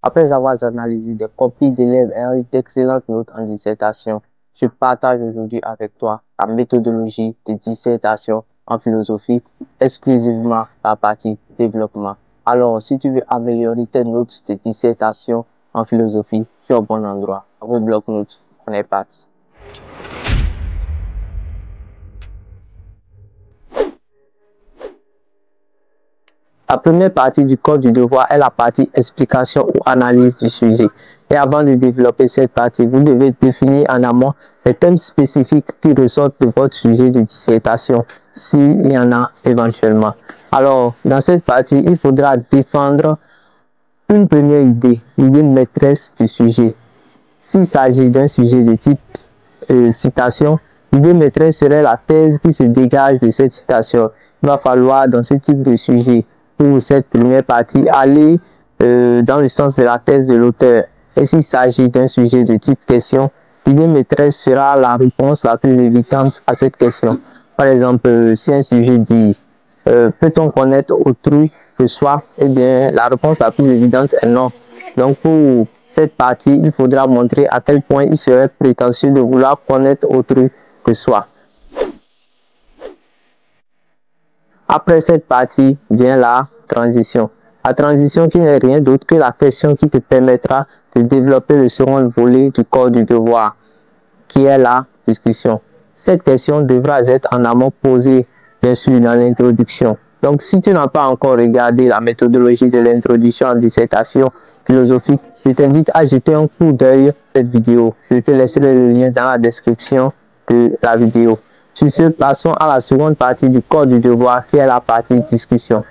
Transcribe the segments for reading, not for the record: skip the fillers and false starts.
Après avoir analysé des copies d'élèves ayant eu d'excellentes notes en dissertation, je partage aujourd'hui avec toi la méthodologie de dissertation en philosophie, exclusivement la partie développement. Alors, si tu veux améliorer tes notes de dissertation en philosophie, tu es au bon endroit. Vos bloc-notes, on est parti. La première partie du code du devoir est la partie explication ou analyse du sujet. Et avant de développer cette partie, vous devez définir en amont les thèmes spécifiques qui ressortent de votre sujet de dissertation, s'il y en a éventuellement. Alors, dans cette partie, il faudra défendre une première idée, l'idée maîtresse du sujet. S'il s'agit d'un sujet de type citation, l'idée maîtresse serait la thèse qui se dégage de cette citation. Il va falloir, dans ce type de sujet, pour cette première partie, aller dans le sens de la thèse de l'auteur. Et s'il s'agit d'un sujet de type question, l'idée maîtresse sera la réponse la plus évidente à cette question. Par exemple, si un sujet dit peut-on connaître autrui que soi? Eh bien, la réponse la plus évidente est non. Donc, pour cette partie, il faudra montrer à quel point il serait prétentieux de vouloir connaître autrui que soi. Après cette partie vient la transition. La transition qui n'est rien d'autre que la question qui te permettra de développer le second volet du corps du devoir, qui est la discussion. Cette question devra être en amont posée, bien sûr, dans l'introduction. Donc, si tu n'as pas encore regardé la méthodologie de l'introduction en dissertation philosophique, je t'invite à jeter un coup d'œil à cette vidéo. Je te laisserai le lien dans la description de la vidéo. Sur ce, passons à la seconde partie du corps du devoir, qui est la partie discussion.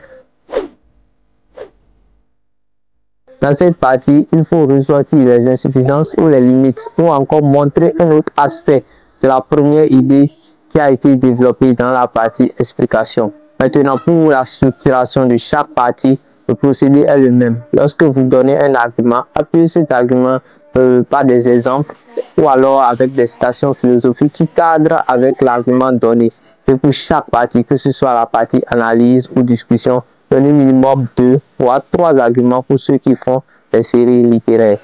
Dans cette partie, il faut ressortir les insuffisances ou les limites, ou encore montrer un autre aspect de la première idée qui a été développée dans la partie explication. Maintenant, pour la structuration de chaque partie, le procédé est le même. Lorsque vous donnez un argument, appuyez cet argument par des exemples ou alors avec des citations philosophiques qui cadrent avec l'argument donné. Et pour chaque partie, que ce soit la partie analyse ou discussion, donnez minimum 2 voire 3 arguments pour ceux qui font des séries littéraires.